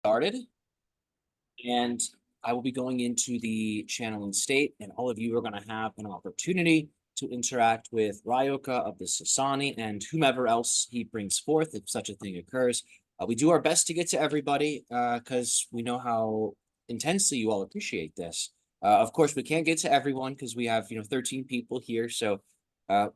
started, and I will be going into the channeling state, and all of you are going to have an opportunity to interact with Ryokah of the Sassani and whomever else he brings forth, if such a thing occurs. We do our best to get to everybody because we know how intensely you all appreciate this. Of course, we can't get to everyone because we have 13 people here, so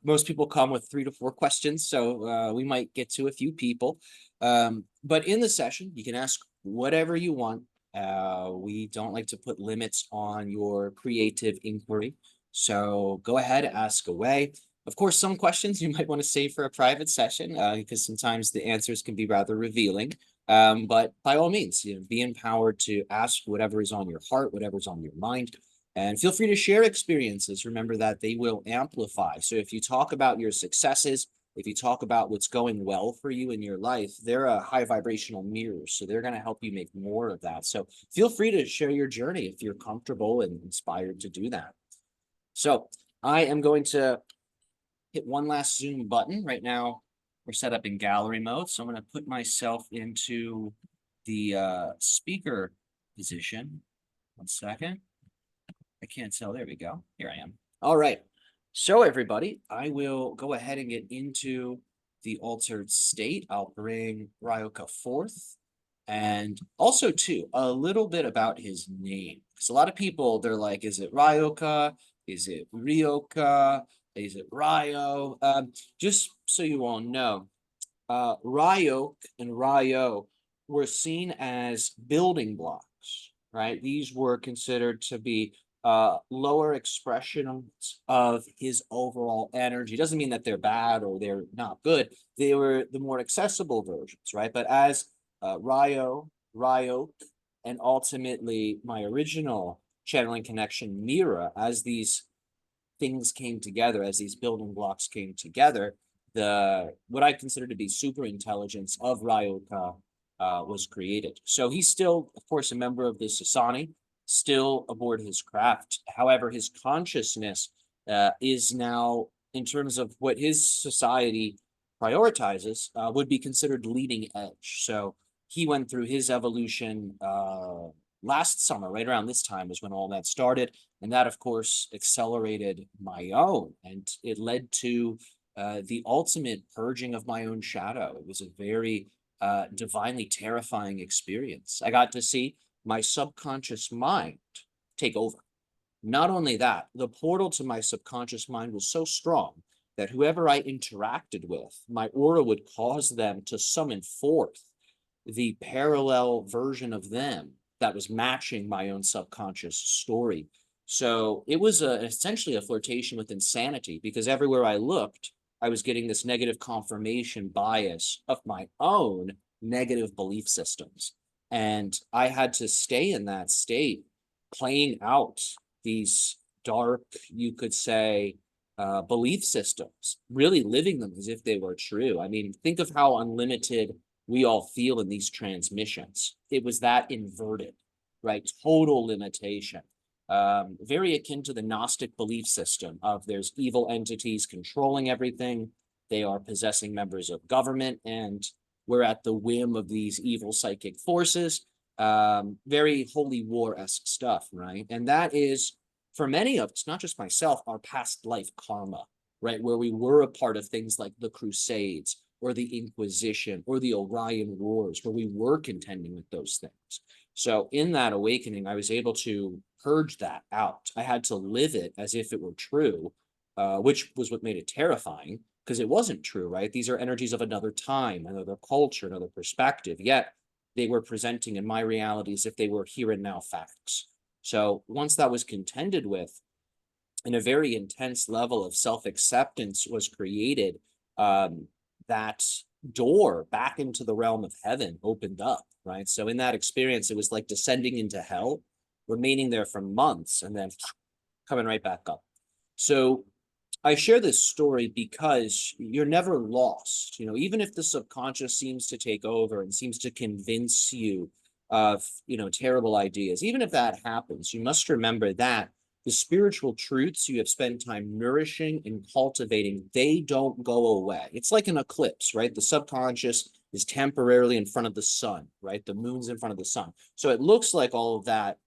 most people come with 3 to 4 questions, so we might get to a few people. But in the session, you can ask whatever you want. We don't like to put limits on your creative inquiry. So go ahead, ask away. Of course, some questions you might want to save for a private session because sometimes the answers can be rather revealing. But by all means, be empowered to ask whatever is on your heart, whatever's on your mind. And feel free to share experiences. Remember that they will amplify. So if you talk about your successes, if you talk about what's going well for you in your life, they're a high vibrational mirror. So they're going to help you make more of that. So feel free to share your journey if you're comfortable and inspired to do that. So I am going to hit one last Zoom button. Right now, we're set up in gallery mode. So I'm going to put myself into the speaker position. 1 second. I can't tell. There we go. Here I am. All right. So everybody, I will go ahead and get into the altered state. I'll bring Ryokah forth. And also, too, a little bit about his name. Because a lot of people, they're like, is it Ryokah? Is it Ryokah? Is it Ryo? Just so you all know, Ryok and Ryo were seen as building blocks, right? These were considered to be lower expressions of his overall energy. Doesn't mean that they're bad or they're not good. They were the more accessible versions, right? But as Ryok, and ultimately my original channeling connection, Mira, as these things came together, as these building blocks came together, what I consider to be super intelligence of Ryokah was created. So he's still, of course, a member of the Sassani, still aboard his craft. However, his consciousness is now, in terms of what his society prioritizes, would be considered leading edge. So he went through his evolution last summer, right around this time is when all that started. And that, of course, accelerated my own. And it led to the ultimate purging of my own shadow. It was a very divinely terrifying experience. I got to see my subconscious mind take over. Not only that, the portal to my subconscious mind was so strong that whoever I interacted with, my aura would cause them to summon forth the parallel version of them that was matching my own subconscious story. So it was essentially a flirtation with insanity, because everywhere I looked, I was getting this negative confirmation bias of my own negative belief systems. And I had to stay in that state, playing out these dark, you could say, belief systems, really living them as if they were true. I mean, think of how unlimited we all feel in these transmissions. It was that inverted, right? Total limitation. Very akin to the Gnostic belief system of there's evil entities controlling everything. They are possessing members of government, and we're at the whim of these evil psychic forces. Very holy war-esque stuff, right? And that is, for many of us, not just myself, our past life karma, right? Where we were a part of things like the Crusades or the Inquisition or the Orion Wars, where we were contending with those things. So in that awakening, I was able to purge that out. I had to live it as if it were true, which was what made it terrifying, because it wasn't true, right? These are energies of another time, another culture, another perspective, yet they were presenting in my reality as if they were here and now facts. So once that was contended with, and a very intense level of self-acceptance was created, that door back into the realm of heaven opened up, right? So in that experience, it was like descending into hell, remaining there for months, and then coming right back up. So I share this story because you're never lost. Even if the subconscious seems to take over and seems to convince you of, terrible ideas, even if that happens, you must remember that the spiritual truths you have spent time nourishing and cultivating, they don't go away. It's like an eclipse, right? The subconscious is temporarily in front of the sun, right? The moon's in front of the sun. So it looks like all of that,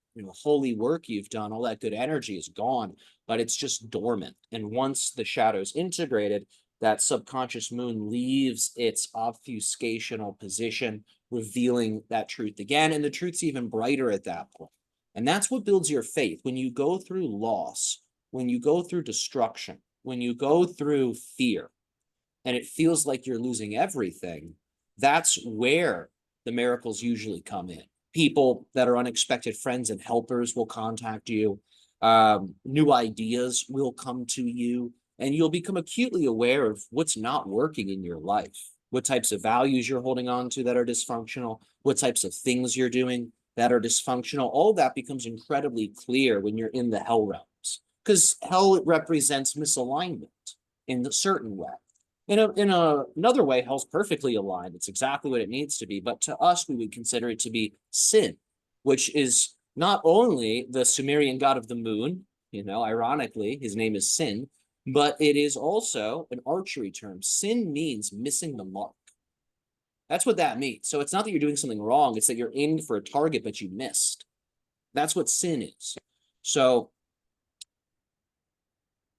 holy work you've done, all that good energy is gone, but it's just dormant. And once the shadow's integrated, that subconscious moon leaves its obfuscational position, revealing that truth again. And the truth's even brighter at that point. And that's what builds your faith. When you go through loss, when you go through destruction, when you go through fear, and it feels like you're losing everything, that's where the miracles usually come in. People that are unexpected friends and helpers will contact you. New ideas will come to you, and you'll become acutely aware of what's not working in your life, what types of values you're holding on to that are dysfunctional, what types of things you're doing that are dysfunctional. All that becomes incredibly clear when you're in the hell realms, because hell represents misalignment in a certain way. Another way, hell's perfectly aligned. It's exactly what it needs to be. But to us, we would consider it to be sin, which is not only the Sumerian god of the moon, ironically, his name is Sin, but it is also an archery term. Sin means missing the mark. That's what that means. So it's not that you're doing something wrong. It's that you're aimed for a target, but you missed. That's what sin is. So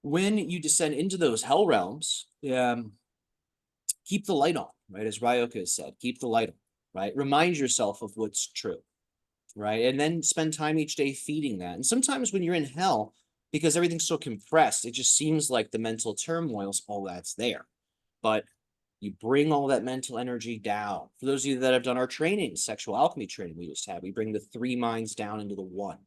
when you descend into those hell realms, keep the light on, right? As Ryokah has said, keep the light on, right? Remind yourself of what's true, right? And then spend time each day feeding that. And sometimes when you're in hell, because everything's so compressed, it just seems like the mental turmoil's all that's there. But you bring all that mental energy down. For those of you that have done our training, sexual alchemy training we used to have, we bring the three minds down into the one.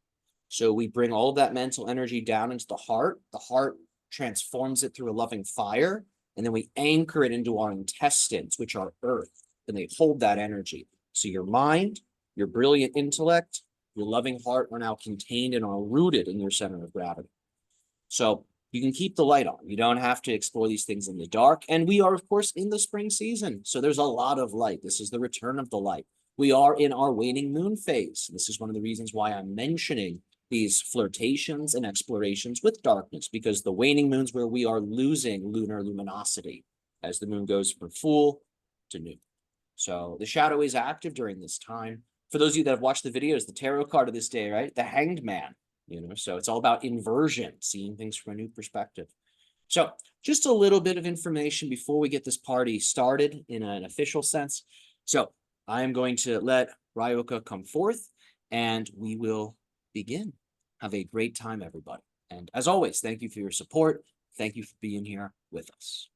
So we bring all that mental energy down into the heart. The heart transforms it through a loving fire. And then we anchor it into our intestines, which are earth, and they hold that energy. So your mind, your brilliant intellect, your loving heart are now contained and are rooted in your center of gravity. So you can keep the light on. You don't have to explore these things in the dark. And we are, of course, in the spring season. So there's a lot of light. This is the return of the light. We are in our waning moon phase. This is one of the reasons why I'm mentioning these flirtations and explorations with darkness, because the waning moon's where we are losing lunar luminosity as the moon goes from full to new. So the shadow is active during this time. For those of you that have watched the videos, the tarot card of this day, right? The Hanged Man, so it's all about inversion, seeing things from a new perspective. So just a little bit of information before we get this party started in an official sense. So I am going to let Ryokah come forth and we will begin. Have a great time, everybody. And as always, thank you for your support. Thank you for being here with us.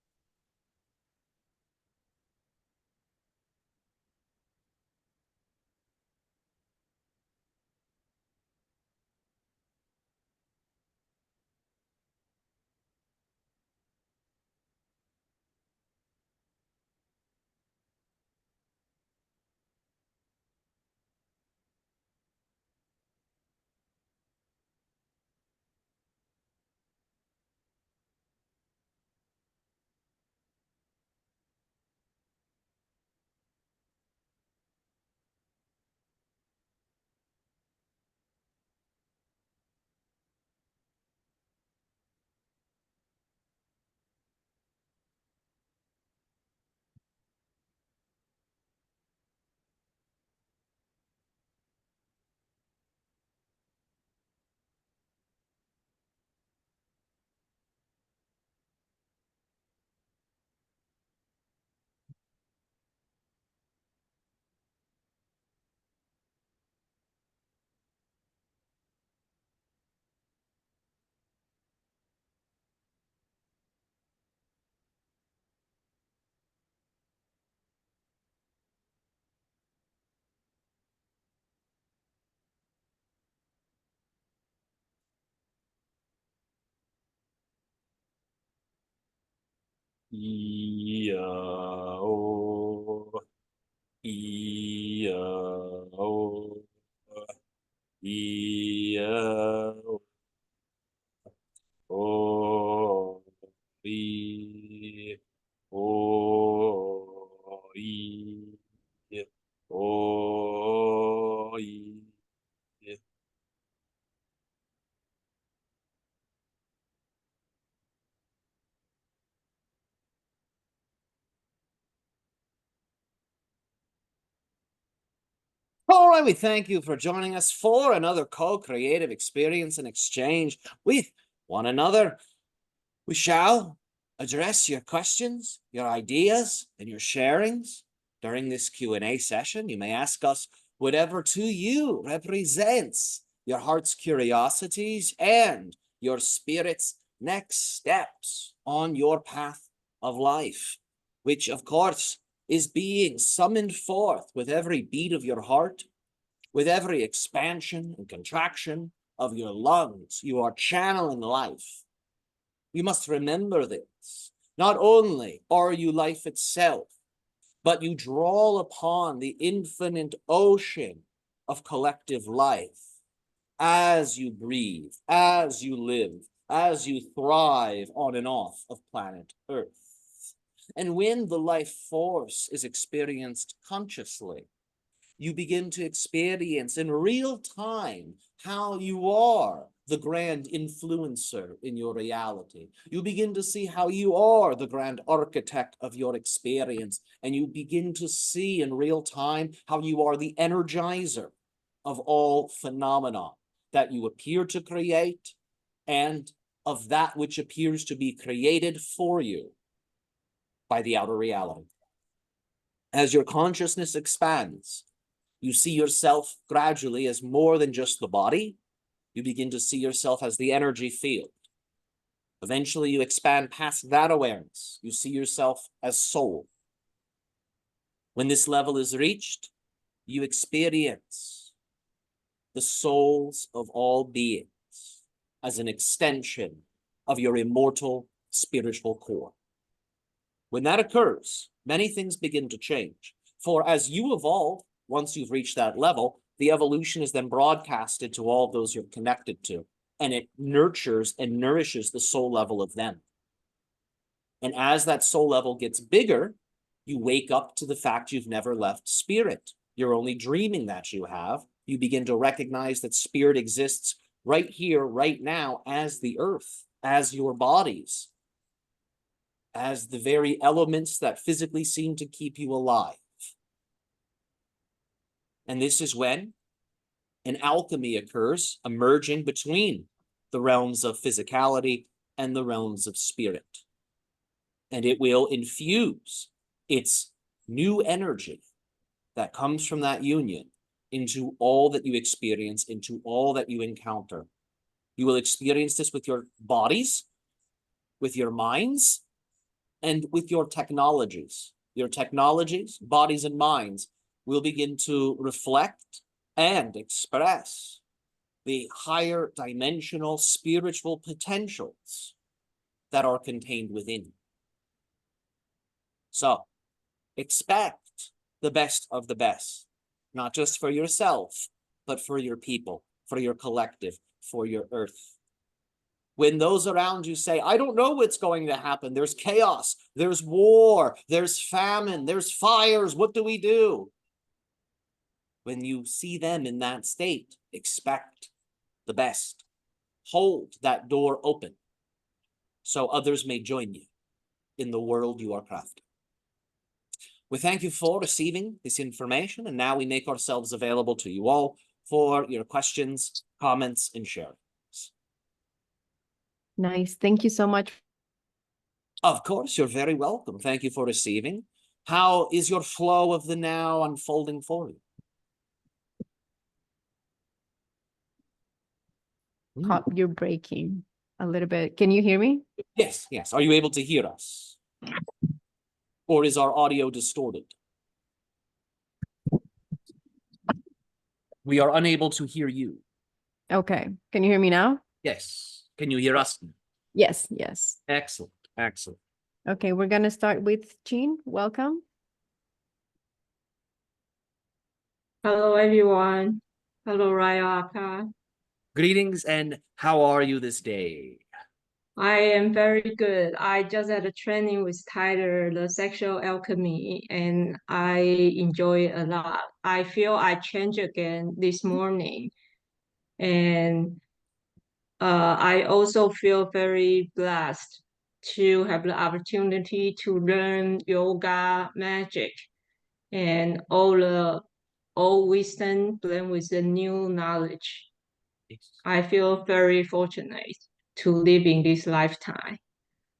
Yo, yo, yo, oh, oh, oh, right, we thank you for joining us for another co-creative experience and exchange with one another. We shall address your questions, your ideas, and your sharings during this Q&A session. You may ask us whatever to you represents your heart's curiosities and your spirit's next steps on your path of life, which of course is being summoned forth with every beat of your heart, with every expansion and contraction of your lungs. You are channeling life. You must remember this. Not only are you life itself, but you draw upon the infinite ocean of collective life as you breathe, as you live, as you thrive on and off of planet Earth. And when the life force is experienced consciously, you begin to experience in real time how you are the grand influencer in your reality. You begin to see how you are the grand architect of your experience, and you begin to see in real time how you are the energizer of all phenomena that you appear to create and of that which appears to be created for you by the outer reality. As your consciousness expands, you see yourself gradually as more than just the body. You begin to see yourself as the energy field. Eventually, you expand past that awareness. You see yourself as soul. When this level is reached, you experience the souls of all beings as an extension of your immortal spiritual core. When that occurs, many things begin to change. For as you evolve, once you've reached that level, the evolution is then broadcasted to all those you're connected to, and it nurtures and nourishes the soul level of them. And as that soul level gets bigger, you wake up to the fact you've never left spirit. You're only dreaming that you have. You begin to recognize that spirit exists right here, right now, as the earth, as your bodies, as the very elements that physically seem to keep you alive. And this is when an alchemy occurs, emerging between the realms of physicality and the realms of spirit. And it will infuse its new energy that comes from that union into all that you experience, into all that you encounter. You will experience this with your bodies, with your minds, and with your technologies. Your technologies, bodies and minds, will begin to reflect and express the higher dimensional spiritual potentials that are contained within. So expect the best of the best, not just for yourself, but for your people, for your collective, for your earth. When those around you say, I don't know what's going to happen, there's chaos, there's war, there's famine, there's fires, what do we do? When you see them in that state, expect the best. Hold that door open so others may join you in the world you are crafting. We thank you for receiving this information, and now we make ourselves available to you all for your questions, comments, and sharings. Nice. Thank you so much. Of course, you're very welcome. Thank you for receiving. How is your flow of the now unfolding for you? You're breaking a little bit. Can you hear me? Yes, yes. Are you able to hear us? Or is our audio distorted? We are unable to hear you. Okay. Can you hear me now? Yes. Can you hear us? Yes, yes. Excellent, excellent. Okay, we're going to start with Jean. Welcome. Hello, everyone. Hello, Ryokah. Greetings, and how are you this day? I am very good. I just had a training with Tyler, the sexual alchemy, and I enjoy it a lot. I feel I changed again this morning. And I also feel very blessed to have the opportunity to learn yoga magic and all the old wisdom blend with the new knowledge. I feel very fortunate to live in this lifetime.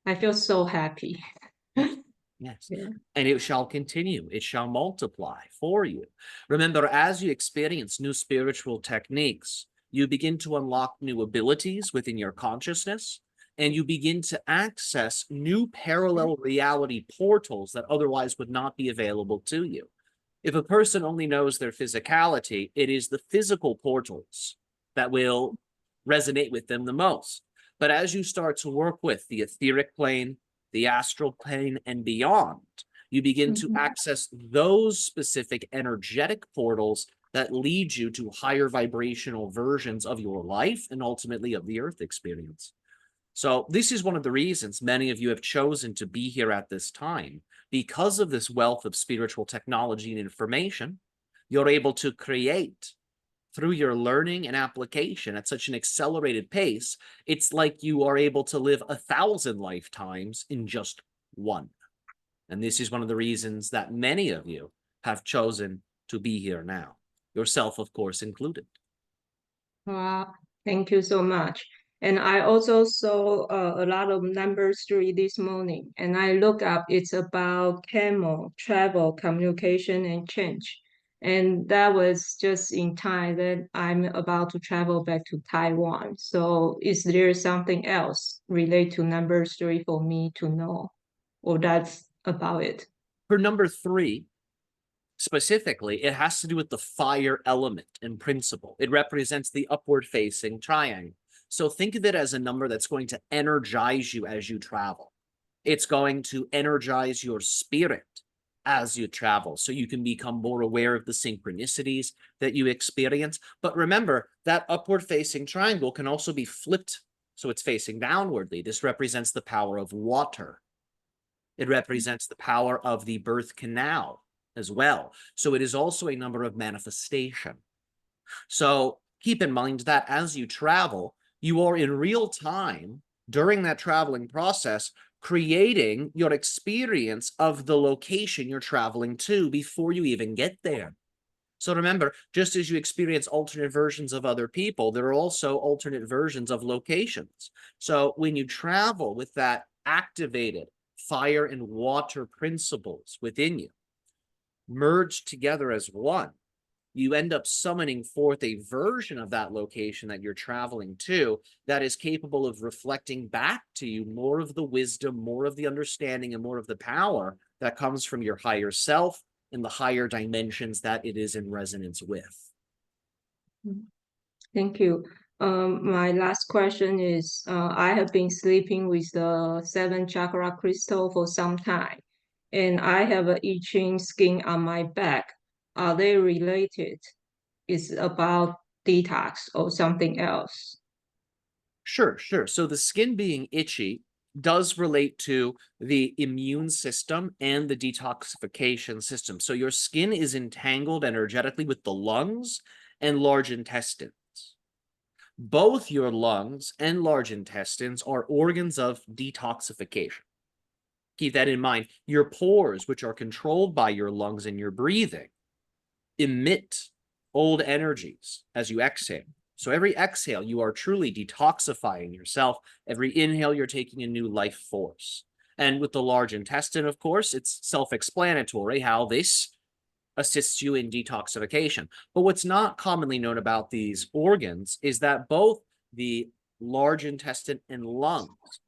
I feel so happy. Yes. Yeah. And it shall continue. It shall multiply for you. Remember, as you experience new spiritual techniques, you begin to unlock new abilities within your consciousness, and you begin to access new parallel reality portals that otherwise would not be available to you. If a person only knows their physicality, it is the physical portals that will resonate with them the most. But as you start to work with the etheric plane, the astral plane, and beyond, you begin to access those specific energetic portals that lead you to higher vibrational versions of your life and ultimately of the earth experience. So this is one of the reasons many of you have chosen to be here at this time. Because of this wealth of spiritual technology and information, you're able to create through your learning and application at such an accelerated pace. It's like you are able to live 1,000 lifetimes in just one. And this is one of the reasons that many of you have chosen to be here now, yourself, of course, included. Wow, thank you so much. And I also saw a lot of numbers 3 this morning, and I look up, it's about camel, travel, communication, and change. And that was just in time that I'm about to travel back to Taiwan. So is there something else related to numbers 3 for me to know? Or that's about it? For number 3, specifically, it has to do with the fire element and principle. It represents the upward facing triangle. So think of it as a number that's going to energize you as you travel. It's going to energize your spirit as you travel, so you can become more aware of the synchronicities that you experience. But remember, that upward facing triangle can also be flipped, so it's facing downwardly. This represents the power of water. It represents the power of the birth canal as well. So it is also a number of manifestation. So keep in mind that as you travel, you are in real time during that traveling process creating your experience of the location you're traveling to before you even get there. So remember, just as you experience alternate versions of other people, there are also alternate versions of locations. So when you travel with that activated fire and water principles within you, merged together as one, you end up summoning forth a version of that location that you're traveling to that is capable of reflecting back to you more of the wisdom, more of the understanding, and more of the power that comes from your higher self and the higher dimensions that it is in resonance with. Thank you. My last question is, I have been sleeping with the 7 chakra crystal for some time, and I have an itching skin on my back. Are they related? Is about detox or something else? Sure. So the skin being itchy does relate to the immune system and the detoxification system. So your skin is entangled energetically with the lungs and large intestines. Both your lungs and large intestines are organs of detoxification. Keep that in mind. Your pores, which are controlled by your lungs and your breathing, emit old energies as you exhale. So every exhale, you are truly detoxifying yourself. Every inhale, you're taking a new life force. And with the large intestine, of course, it's self-explanatory how this assists you in detoxification. But what's not commonly known about these organs is that both the large intestine and lungs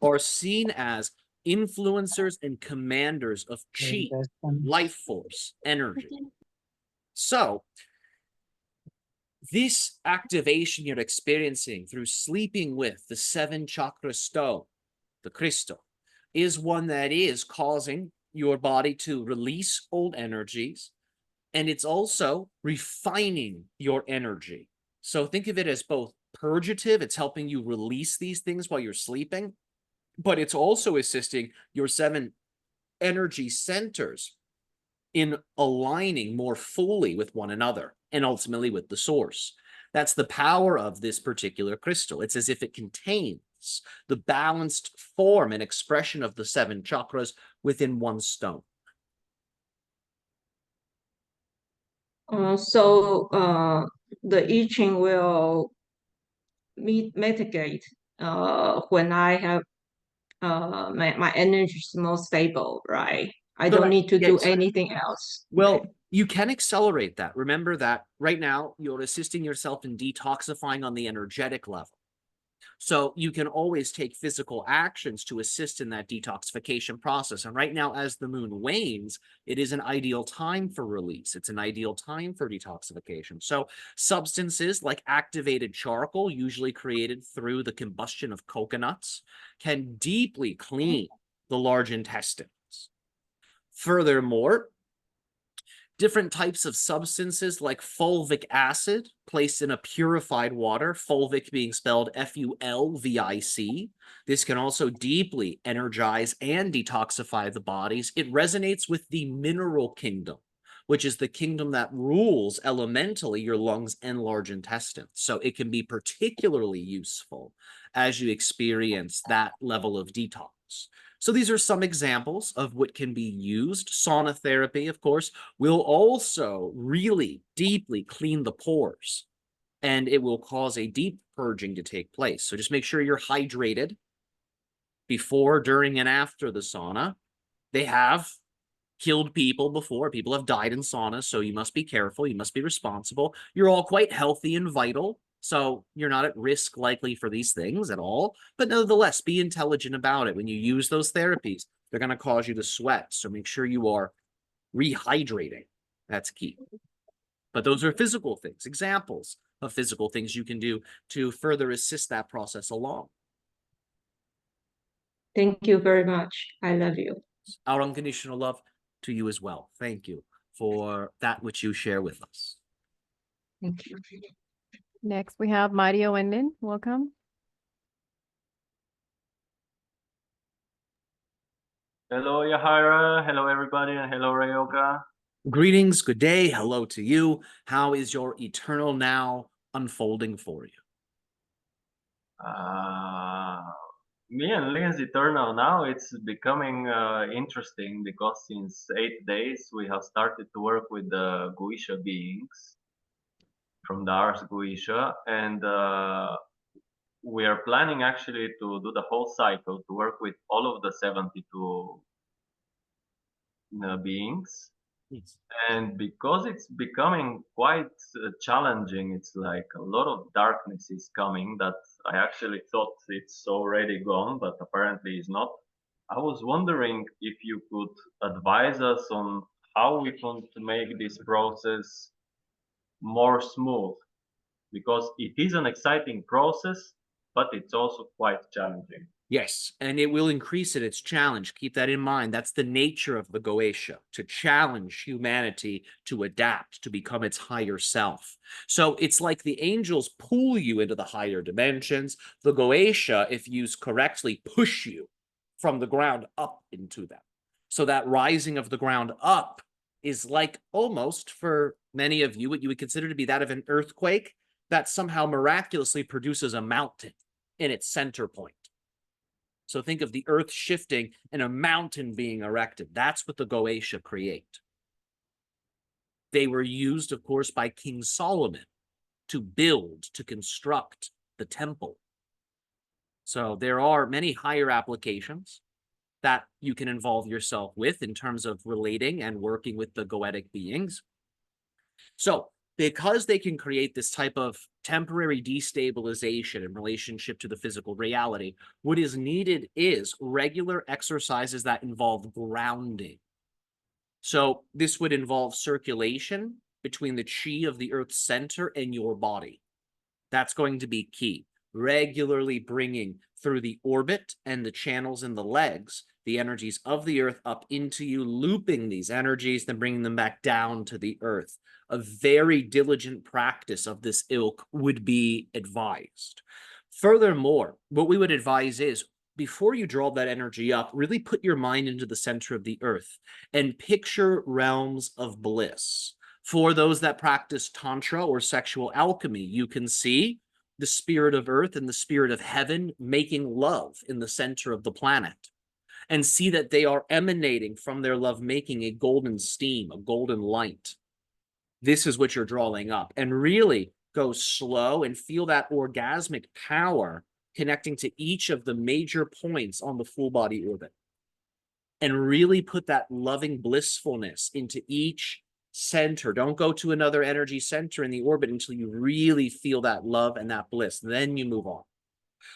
are seen as influencers and commanders of chi, life force, energy. So this activation you're experiencing through sleeping with the 7 chakra stone, the crystal, is one that is causing your body to release old energies, and it's also refining your energy. So think of it as both purgative, it's helping you release these things while you're sleeping, but it's also assisting your 7 energy centers in aligning more fully with one another and ultimately with the source. That's the power of this particular crystal. It's as if it contains the balanced form and expression of the 7 chakras within one stone. The itching will mitigate when I have my energy is more stable, right? I don't Correct. need to do Yes. anything else. Well, Okay. you can accelerate that. Remember that right now you're assisting yourself in detoxifying on the energetic level. So you can always take physical actions to assist in that detoxification process. And right now, as the moon wanes, it is an ideal time for release. It's an ideal time for detoxification. So substances like activated charcoal, usually created through the combustion of coconuts, can deeply clean the large intestines. Furthermore, different types of substances like fulvic acid placed in a purified water, fulvic being spelled Fulvic. This can also deeply energize and detoxify the bodies. It resonates with the mineral kingdom, which is the kingdom that rules elementally your lungs and large intestines. So it can be particularly useful as you experience that level of detox. So these are some examples of what can be used. Sauna therapy, of course, will also really deeply clean the pores, and it will cause a deep purging to take place. So just make sure you're hydrated before, during, and after the sauna. They have killed people before. People have died in saunas, so you must be careful. You must be responsible. You're all quite healthy and vital, so you're not at risk likely for these things at all. But nevertheless, be intelligent about it. When you use those therapies, they're going to cause you to sweat. So make sure you are rehydrating. That's key. But those are physical things, examples of physical things you can do to further assist that process along. Thank you very much. I love you. Our unconditional love to you as well. Thank you for that which you share with us. Thank you. Next, we have Mario Wendin. Welcome. Hello, Yahira. Hello, everybody, and hello, Ryokah. Greetings, good day, hello to you. How is your eternal now unfolding for you? Me and Leon's Eternal now, it's becoming interesting because since 8 days we have started to work with the Goetia beings from the Ars Goetia, and we are planning actually to do the whole cycle to work with all of the 72 beings. Yes. And because it's becoming quite challenging, it's like a lot of darkness is coming that I actually thought it's already gone, but apparently it's not. I was wondering if you could advise us on how we can make this process more smooth, because it is an exciting process, but it's also quite challenging. Yes, and it will increase in its challenge. Keep that in mind. That's the nature of the Goetia, to challenge humanity to adapt, to become its higher self. So it's like the angels pull you into the higher dimensions. The Goetia, if used correctly, push you from the ground up into them. So that rising of the ground up is like almost, for many of you, what you would consider to be that of an earthquake that somehow miraculously produces a mountain in its center point. So think of the earth shifting and a mountain being erected. That's what the Goetia create. They were used, of course, by King Solomon to build, to construct the temple. So there are many higher applications that you can involve yourself with in terms of relating and working with the Goetic beings. So because they can create this type of temporary destabilization in relationship to the physical reality, what is needed is regular exercises that involve grounding. So this would involve circulation between the chi of the earth's center and your body. That's going to be key. Regularly bringing through the orbit and the channels in the legs the energies of the earth up into you, looping these energies, then bringing them back down to the earth. A very diligent practice of this ilk would be advised. Furthermore, what we would advise is, before you draw that energy up, really put your mind into the center of the earth and picture realms of bliss. For those that practice Tantra or sexual alchemy, you can see the spirit of earth and the spirit of heaven making love in the center of the planet, and see that they are emanating from their love making a golden steam, a golden light. this is what you're drawing up. And really go slow and feel that orgasmic power connecting to each of the major points on the full body orbit. And really put that loving blissfulness into each center. Don't go to another energy center in the orbit until you really feel that love and that bliss. Then you move on.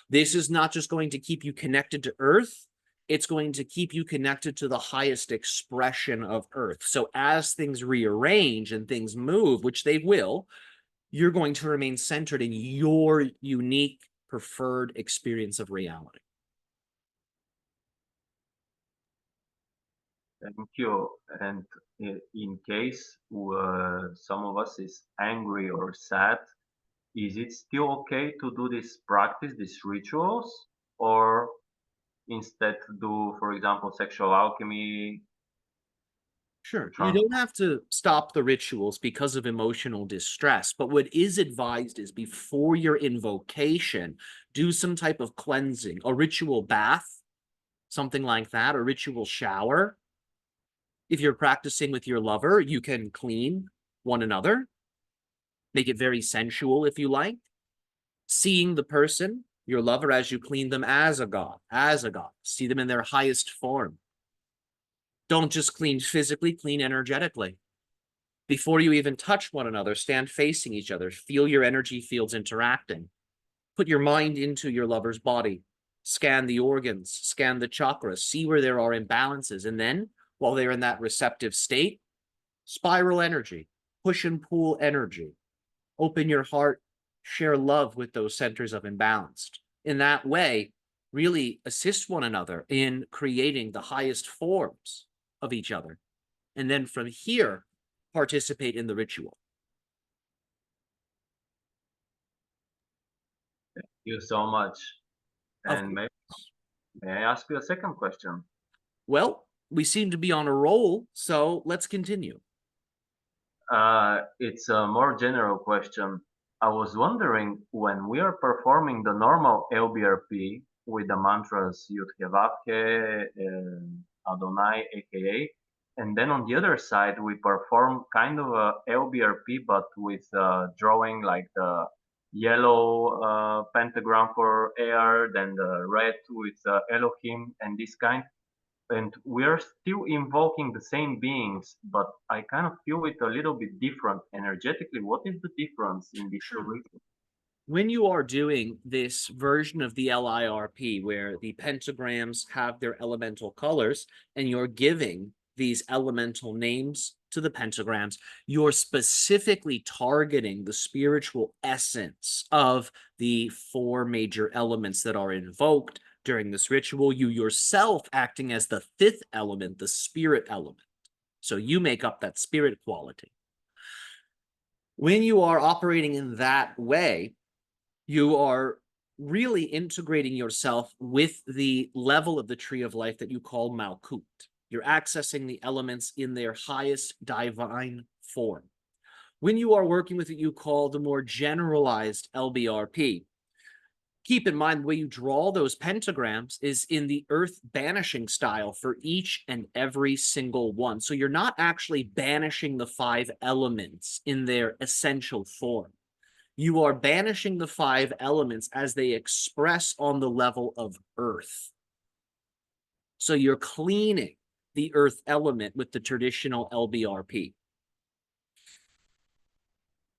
This is not just going to keep you connected to Earth. It's going to keep you connected to the highest expression of Earth. So as things rearrange and things move, which they will, you're going to remain centered in your unique preferred experience of reality. Thank you. And in case some of us is angry or sad, is it still okay to do this practice, these rituals, or instead do, for example, sexual alchemy? Sure. You don't have to stop the rituals because of emotional distress, but what is advised is before your invocation, do some type of cleansing, a ritual bath, something like that, a ritual shower. If you're practicing with your lover, you can clean one another, make it very sensual if you like. Seeing the person, your lover, as you clean them as a god, see them in their highest form. Don't just clean physically, clean energetically. Before you even touch one another, stand facing each other, feel your energy fields interacting. Put your mind into your lover's body, scan the organs, scan the chakras, see where there are imbalances, and then while they're in that receptive state, spiral energy, push and pull energy, open your heart, share love with those centers of imbalance. In that way, really assist one another in creating the highest forms of each other. And then from here, participate in the ritual. Thank you so much. And may I ask you a second question? Well, we seem to be on a roll, so let's continue. It's a more general question. I was wondering, when we are performing the normal LBRP with the mantras Yud-Heh-Vav-Heh, Adonai, aka, and then on the other side we perform kind of a LBRP but with drawing like the yellow pentagram for air, then the red with Elohim and this kind. And we are still invoking the same beings, but I kind of feel it a little bit different energetically. What is the difference in these two rituals? When you are doing this version of the LIRP, where the pentagrams have their elemental colors, and you're giving these elemental names to the pentagrams, you're specifically targeting the spiritual essence of the four major elements that are invoked during this ritual, you yourself acting as the fifth element, the spirit element. So you make up that spirit quality. When you are operating in that way, you are really integrating yourself with the level of the tree of life that you call Malkut. You're accessing the elements in their highest divine form. When you are working with what you call the more generalized LBRP, keep in mind the way you draw those pentagrams is in the earth banishing style for each and every single one. So you're not actually banishing the five elements in their essential form. You are banishing the five elements as they express on the level of earth. So you're cleaning the earth element with the traditional LBRP.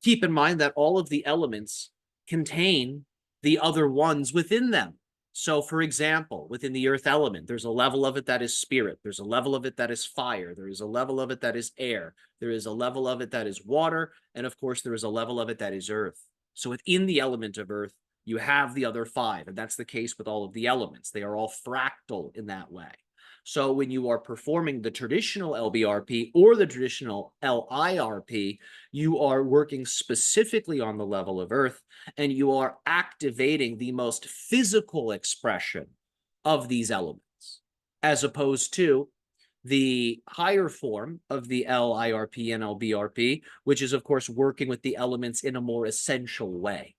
Keep in mind that all of the elements contain the other ones within them. So for example, within the earth element, there's a level of it that is spirit. There's a level of it that is fire. There is a level of it that is air. There is a level of it that is water. And of course, there is a level of it that is earth. So within the element of earth, you have the other five. And that's the case with all of the elements. They are all fractal in that way. So when you are performing the traditional LBRP or the traditional LIRP, you are working specifically on the level of earth, and you are activating the most physical expression of these elements, as opposed to the higher form of the LIRP and LBRP, which is, of course, working with the elements in a more essential way.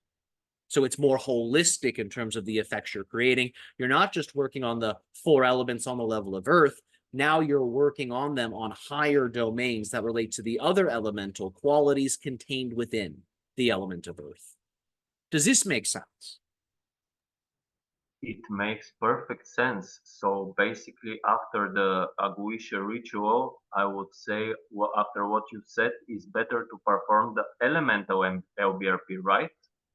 So it's more holistic in terms of the effects you're creating. You're not just working on the four elements on the level of earth, Now you're working on them on higher domains that relate to the other elemental qualities contained within the element of earth. Does this make sense? It makes perfect sense. So basically, after the Goetia ritual, I would say, well, after what you said, it's better to perform the elemental LBRP, right?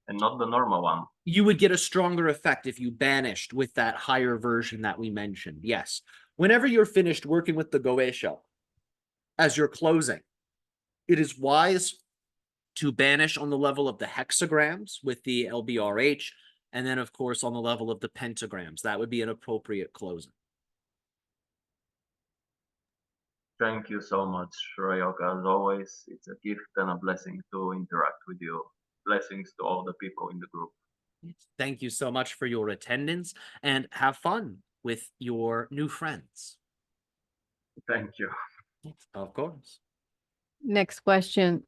And not the normal one. You would get a stronger effect if you banished with that higher version that we mentioned. Yes. Whenever you're finished working with the Goetia, as you're closing, it is wise to banish on the level of the hexagrams with the LBRH, and then, of course, on the level of the pentagrams. That would be an appropriate closing. Thank you so much, Ryokah. As always, it's a gift and a blessing to interact with you. Blessings to all the people in the group. Thank you so much for your attendance, and have fun with your new friends. Thank you. Of course. Next question.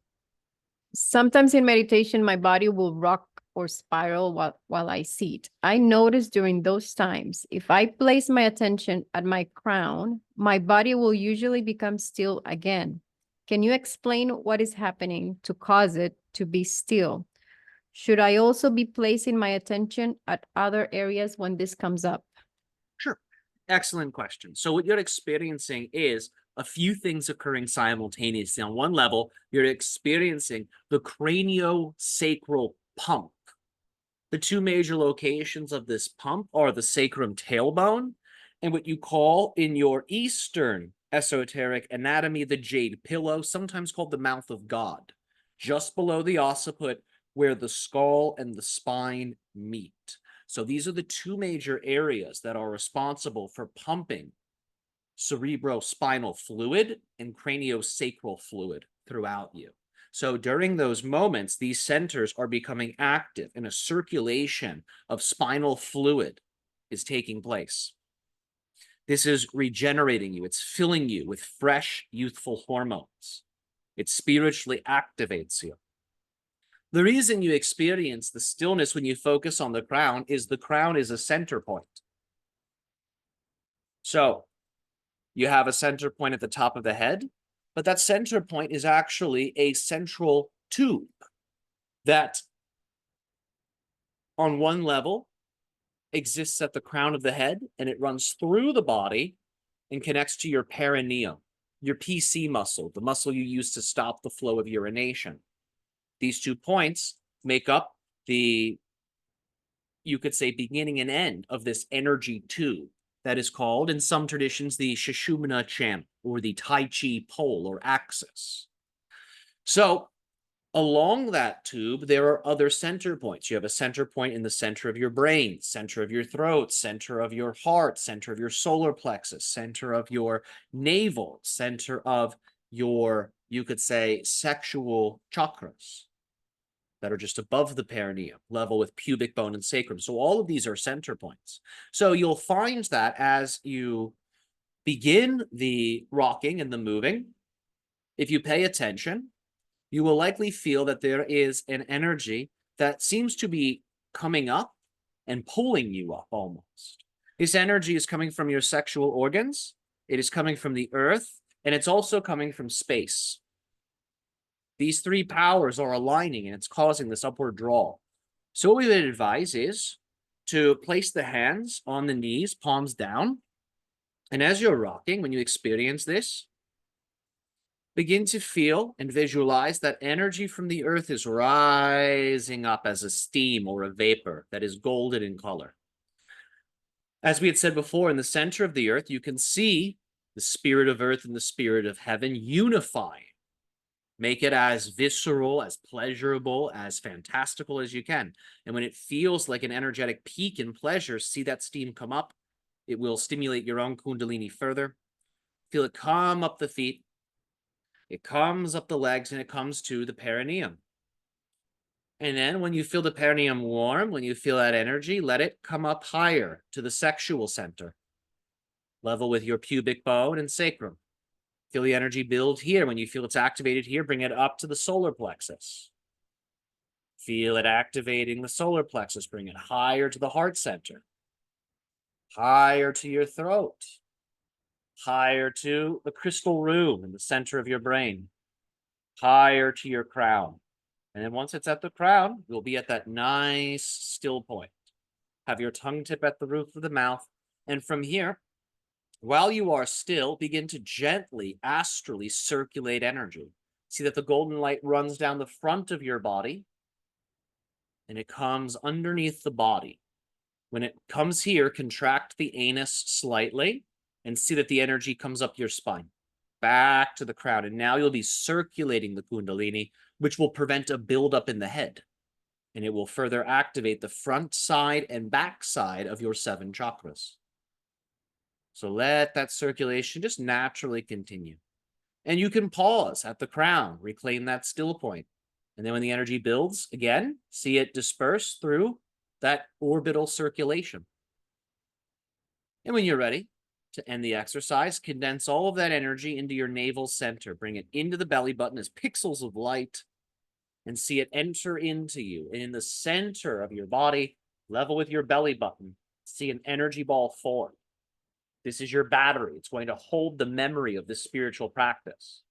Sometimes in meditation, my body will rock or spiral while I sit. I notice during those times, if I place my attention at my crown, my body will usually become still again. Can you explain what is happening to cause it to be still? Should I also be placing my attention at other areas when this comes up? Sure. Excellent question. So what you're experiencing is a few things occurring simultaneously. On one level, you're experiencing the craniosacral pump. The two major locations of this pump are the sacrum tailbone and what you call in your Eastern esoteric anatomy, the jade pillow, sometimes called the mouth of God, just below the occiput where the skull and the spine meet. So these are the two major areas that are responsible for pumping cerebrospinal fluid and craniosacral fluid throughout you. So during those moments, these centers are becoming active and a circulation of spinal fluid is taking place. This is regenerating you. It's filling you with fresh, youthful hormones. It spiritually activates you. The reason you experience the stillness when you focus on the crown is a center point. So you have a center point at the top of the head, but that center point is actually a central tube that on one level exists at the crown of the head, and it runs through the body and connects to your perineum, your PC muscle, the muscle you use to stop the flow of urination. These 2 points make up the, you could say, beginning and end of this energy tube that is called, in some traditions, the Sushumna channel, or the Tai Chi pole or axis. So along that tube, there are other center points. You have a center point in the center of your brain, center of your throat, center of your heart, center of your solar plexus, center of your navel, center of your, you could say, sexual chakras that are just above the perineum, level with pubic bone and sacrum. So all of these are center points. So you'll find that as you begin the rocking and the moving, if you pay attention, you will likely feel that there is an energy that seems to be coming up and pulling you up almost. This energy is coming from your sexual organs, it is coming from the earth, and it's also coming from space. These 3 powers are aligning and it's causing this upward draw. So what we would advise is to place the hands on the knees, palms down. And as you're rocking, when you experience this, begin to feel and visualize that energy from the earth is rising up as a steam or a vapor that is golden in color. As we had said before, in the center of the earth, you can see the spirit of earth and the spirit of heaven unifying. Make it as visceral, as pleasurable, as fantastical as you can. And when it feels like an energetic peak in pleasure, see that steam come up. It will stimulate your own kundalini further. Feel it come up the feet. It comes up the legs and it comes to the perineum. And then when you feel the perineum warm, when you feel that energy, let it come up higher to the sexual center. Level with your pubic bone and sacrum. Feel the energy build here. When you feel it's activated here, bring it up to the solar plexus. Feel it activating the solar plexus. Bring it higher to the heart center. Higher to your throat. higher to the crystal room in the center of your brain, higher to your crown. And then once it's at the crown, you'll be at that nice still point. Have your tongue tip at the roof of the mouth. And from here, while you are still, begin to gently, astrally circulate energy. See that the golden light runs down the front of your body and it comes underneath the body. When it comes here, contract the anus slightly and see that the energy comes up your spine, back to the crown. And now you'll be circulating the Kundalini, which will prevent a buildup in the head. And it will further activate the front side and back side of your 7 chakras. So let that circulation just naturally continue. And you can pause at the crown, reclaim that still point. And then when the energy builds, again, see it disperse through that orbital circulation. And when you're ready to end the exercise, condense all of that energy into your navel center. Bring it into the belly button as pixels of light and see it enter into you. And in the center of your body, level with your belly button, see an energy ball form. This is your battery. It's going to hold the memory of this spiritual practice.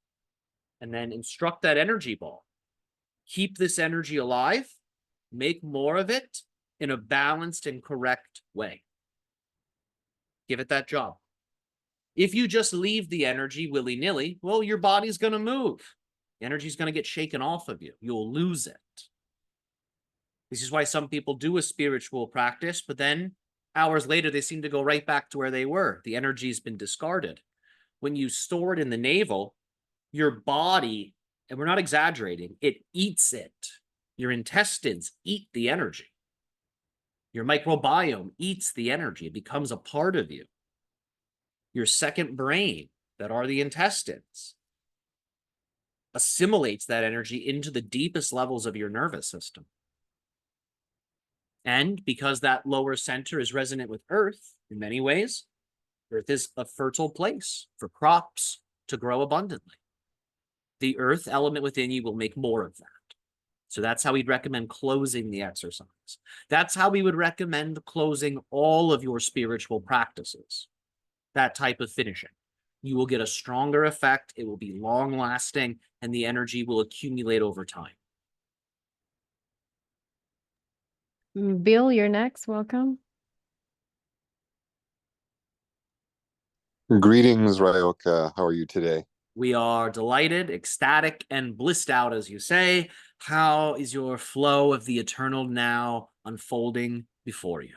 And then instruct that energy ball. Keep this energy alive. Make more of it in a balanced and correct way. Give it that job. If you just leave the energy willy-nilly, well, your body's going to move. The energy is going to get shaken off of you. You'll lose it. This is why some people do a spiritual practice, but then hours later, they seem to go right back to where they were. The energy's been discarded. When you store it in the navel, your body, and we're not exaggerating, it eats it. Your intestines eat the energy. Your microbiome eats the energy. It becomes a part of you. Your second brain, that are the intestines, assimilates that energy into the deepest levels of your nervous system. And because that lower center is resonant with Earth in many ways, Earth is a fertile place for crops to grow abundantly. The Earth element within you will make more of that. So that's how we'd recommend closing the exercise. That's how we would recommend closing all of your spiritual practices. That type of finishing. You will get a stronger effect, it will be long lasting, and the energy will accumulate over time. Bill, you're next. Welcome. Greetings, Ryokah. How are you today? We are delighted, ecstatic, and blissed out, as you say. How is your flow of the eternal now unfolding before you?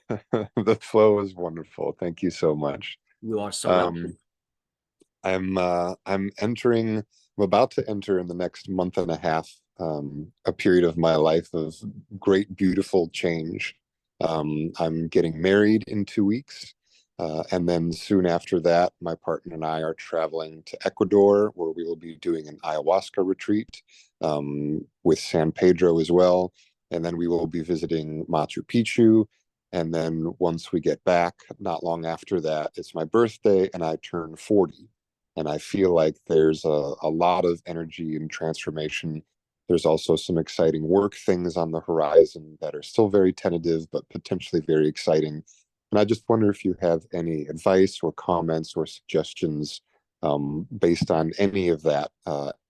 The flow is wonderful. Thank you so much. You are so welcome. I'm about to enter in the next month and a half a period of my life of great, beautiful change. I'm getting married in 2 weeks. And then soon after that, my partner and I are traveling to Ecuador, where we will be doing an ayahuasca retreat with San Pedro as well. And then we will be visiting Machu Picchu. And then once we get back, not long after that, it's my birthday and I turn 40. And I feel like there's a lot of energy and transformation. There's also some exciting work things on the horizon that are still very tentative, but potentially very exciting. And I just wonder if you have any advice or comments or suggestions based on any of that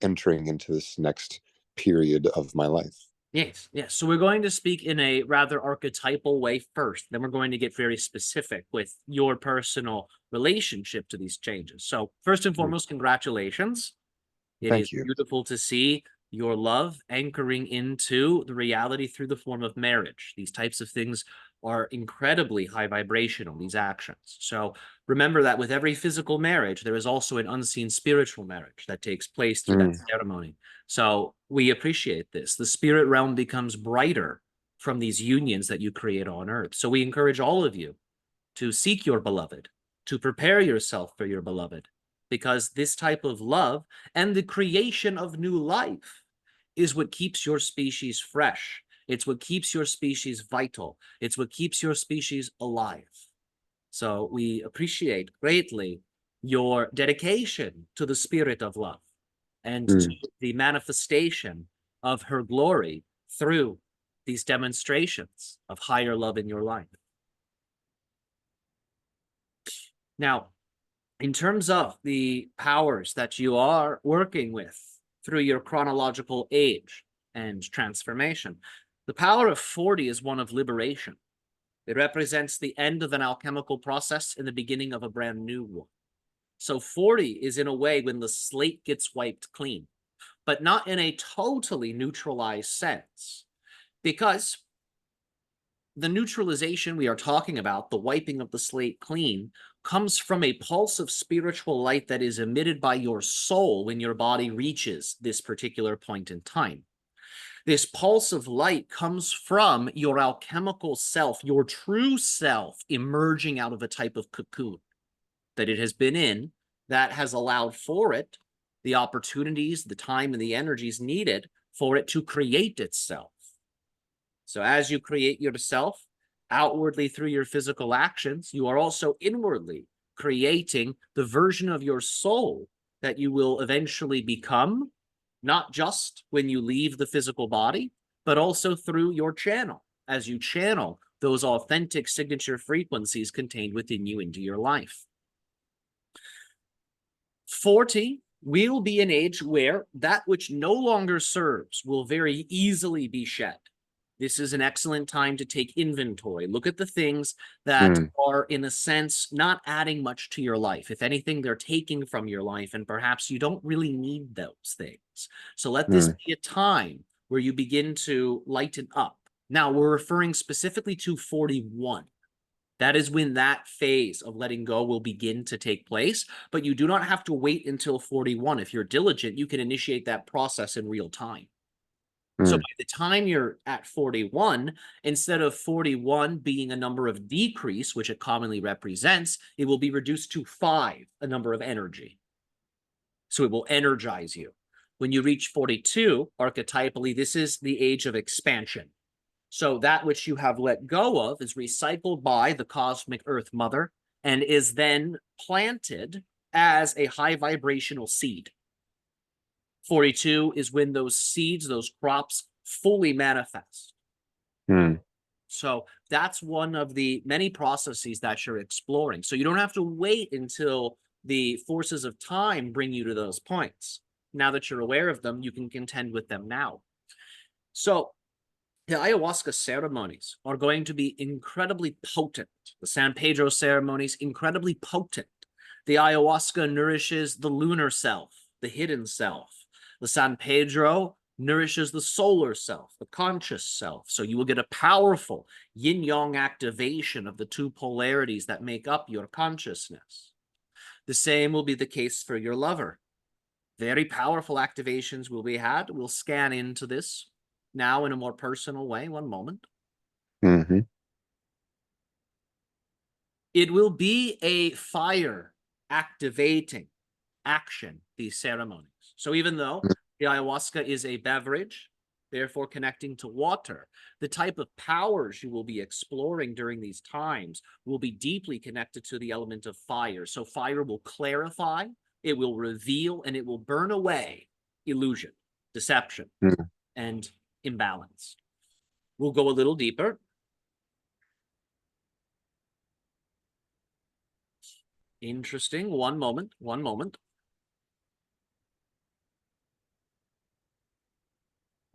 entering into this next period of my life. Yes, yes. So we're going to speak in a rather archetypal way first. Then we're going to get very specific with your personal relationship to these changes. So first and foremost, congratulations. Thank you. Beautiful to see your love anchoring into the reality through the form of marriage. These types of things are incredibly high vibrational, these actions. So remember that with every physical marriage, there is also an unseen spiritual marriage that takes place through that ceremony. So we appreciate this. The spirit realm becomes brighter from these unions that you create on earth. So we encourage all of you to seek your beloved, to prepare yourself for your beloved, because this type of love and the creation of new life is what keeps your species fresh. It's what keeps your species vital. It's what keeps your species alive. So we appreciate greatly your dedication to the spirit of love and to the manifestation of her glory through these demonstrations of higher love in your life. Now, In terms of the powers that you are working with through your chronological age and transformation, the power of 40 is one of liberation. It represents the end of an alchemical process and the beginning of a brand new one. So 40 is in a way when the slate gets wiped clean, but not in a totally neutralized sense, because the neutralization we are talking about, the wiping of the slate clean, comes from a pulse of spiritual light that is emitted by your soul when your body reaches this particular point in time. This pulse of light comes from your alchemical self, your true self, emerging out of a type of cocoon that it has been in, that has allowed for it the opportunities, the time, and the energies needed for it to create itself. So as you create yourself outwardly through your physical actions, you are also inwardly creating the version of your soul that you will eventually become, not just when you leave the physical body, but also through your channel, as you channel those authentic signature frequencies contained within you into your life. 40 will be an age where that which no longer serves will very easily be shed. This is an excellent time to take inventory. Look at the things that are, in a sense, not adding much to your life. If anything, they're taking from your life, and perhaps you don't really need those things. So let this be a time where you begin to lighten up. Now, we're referring specifically to 41. That is when that phase of letting go will begin to take place, but you do not have to wait until 41. If you're diligent, you can initiate that process in real time. So by the time you're at 41, instead of 41 being a number of decrease, which it commonly represents, it will be reduced to 5, a number of energy. So it will energize you. When you reach 42, archetypally, this is the age of expansion. So that which you have let go of is recycled by the cosmic Earth Mother and is then planted as a high vibrational seed. 42 is when those seeds, those crops, fully manifest. So that's one of the many processes that you're exploring. So you don't have to wait until the forces of time bring you to those points. Now that you're aware of them, you can contend with them now. So the ayahuasca ceremonies are going to be incredibly potent. The San Pedro ceremonies, incredibly potent. The ayahuasca nourishes the lunar self, the hidden self. The San Pedro nourishes the solar self, the conscious self. So you will get a powerful yin-yang activation of the two polarities that make up your consciousness. The same will be the case for your lover. Very powerful activations will be had. We'll scan into this now in a more personal way. One moment. It will be a fire activating action, these ceremonies. So even though the ayahuasca is a beverage, therefore connecting to water, the type of powers you will be exploring during these times will be deeply connected to the element of fire. So fire will clarify, it will reveal, and it will burn away illusion, deception, and imbalance. We'll go a little deeper. Interesting. One moment.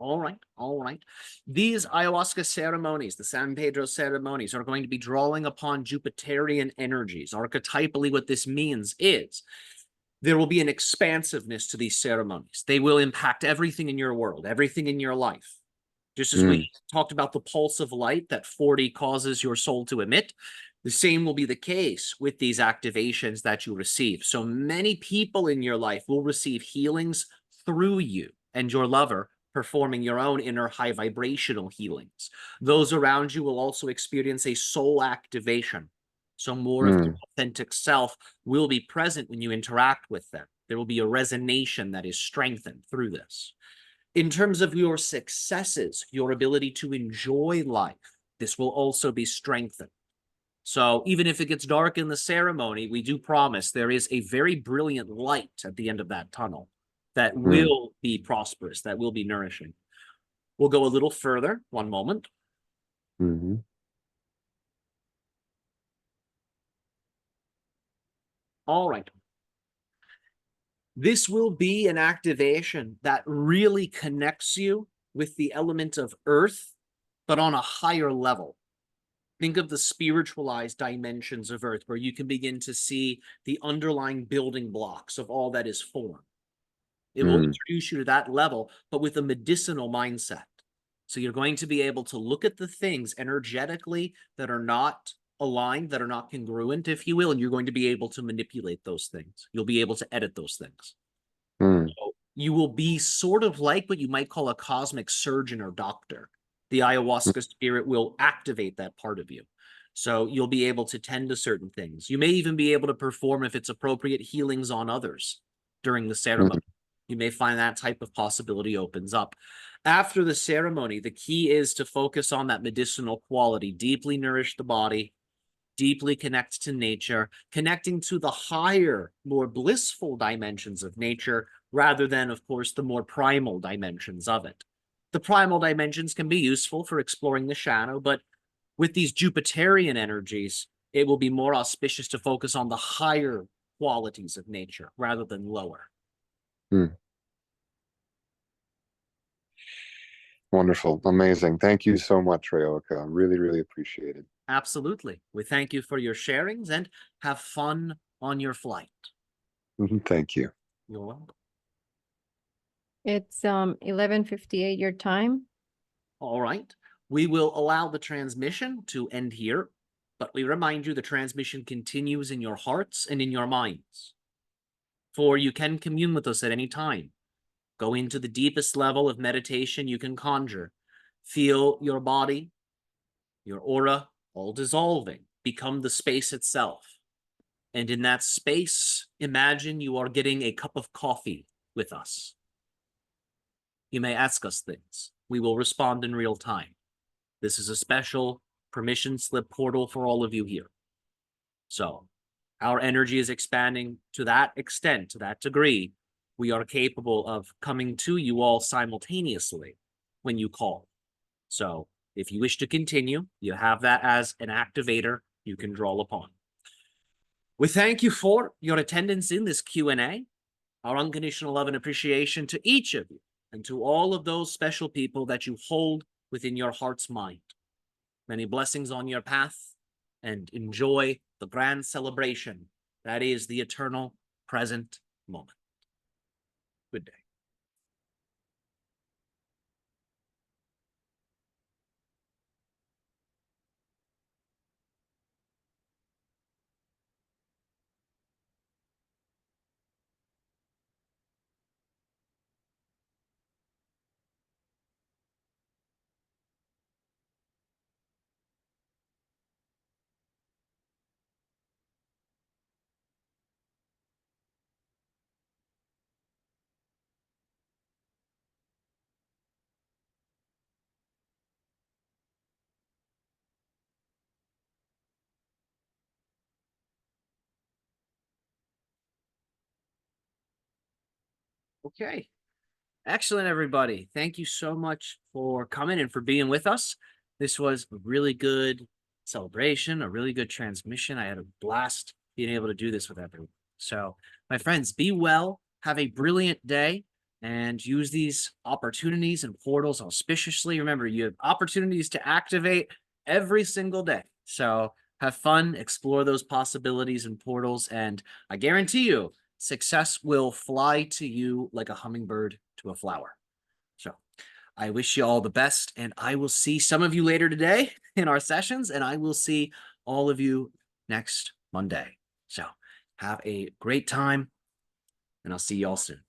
All right. These ayahuasca ceremonies, the San Pedro ceremonies, are going to be drawing upon Jupiterian energies. Archetypally, what this means is there will be an expansiveness to these ceremonies. They will impact everything in your world, everything in your life. Just as we talked about the pulse of light that 40 causes your soul to emit, the same will be the case with these activations that you receive. So many people in your life will receive healings through you and your lover performing your own inner high vibrational healings. Those around you will also experience a soul activation. So more of the authentic self will be present when you interact with them. There will be a resonation that is strengthened through this. In terms of your successes, your ability to enjoy life, this will also be strengthened. So even if it gets dark in the ceremony, we do promise there is a very brilliant light at the end of that tunnel that will be prosperous, that will be nourishing. We'll go a little further. One moment. All right. This will be an activation that really connects you with the element of earth, but on a higher level. Think of the spiritualized dimensions of earth, where you can begin to see the underlying building blocks of all that is formed. It will introduce you to that level, but with a medicinal mindset. So you're going to be able to look at the things energetically that are not aligned, that are not congruent, if you will, and you're going to be able to manipulate those things. You'll be able to edit those things. So you will be sort of like what you might call a cosmic surgeon or doctor. The ayahuasca spirit will activate that part of you. So you'll be able to tend to certain things. You may even be able to perform, if it's appropriate, healings on others during the ceremony. You may find that type of possibility opens up. After the ceremony, the key is to focus on that medicinal quality, deeply nourish the body, deeply connect to nature, connecting to the higher, more blissful dimensions of nature, rather than, of course, the more primal dimensions of it. The primal dimensions can be useful for exploring the shadow, but with these Jupiterian energies, it will be more auspicious to focus on the higher qualities of nature rather than lower. Wonderful. Amazing. Thank you so much, Ryokah. Really, really appreciate it. Absolutely. We thank you for your sharings and have fun on your flight. Thank you. You're welcome. It's 11:58 your time. All right. We will allow the transmission to end here, but we remind you the transmission continues in your hearts and in your minds. For you can commune with us at any time. Go into the deepest level of meditation you can conjure. Feel your body, your aura, all dissolving. Become the space itself. And in that space, imagine you are getting a cup of coffee with us. You may ask us things. We will respond in real time. This is a special permission slip portal for all of you here. So our energy is expanding to that extent, to that degree. We are capable of coming to you all simultaneously when you call. So if you wish to continue, you have that as an activator you can draw upon. We thank you for your attendance in this Q&A. Our unconditional love and appreciation to each of you and to all of those special people that you hold within your heart's mind. Many blessings on your path, and enjoy the grand celebration that is the eternal present moment. Good day. Okay. Excellent, everybody. Thank you so much for coming and for being with us. This was a really good celebration, a really good transmission. I had a blast being able to do this with everyone. So, my friends, be well, have a brilliant day, and use these opportunities and portals auspiciously. Remember, you have opportunities to activate every single day. So, have fun, explore those possibilities and portals, and I guarantee you, success will fly to you like a hummingbird to a flower. So I wish you all the best, and I will see some of you later today in our sessions, and I will see all of you next Monday. So have a great time, and I'll see you all soon.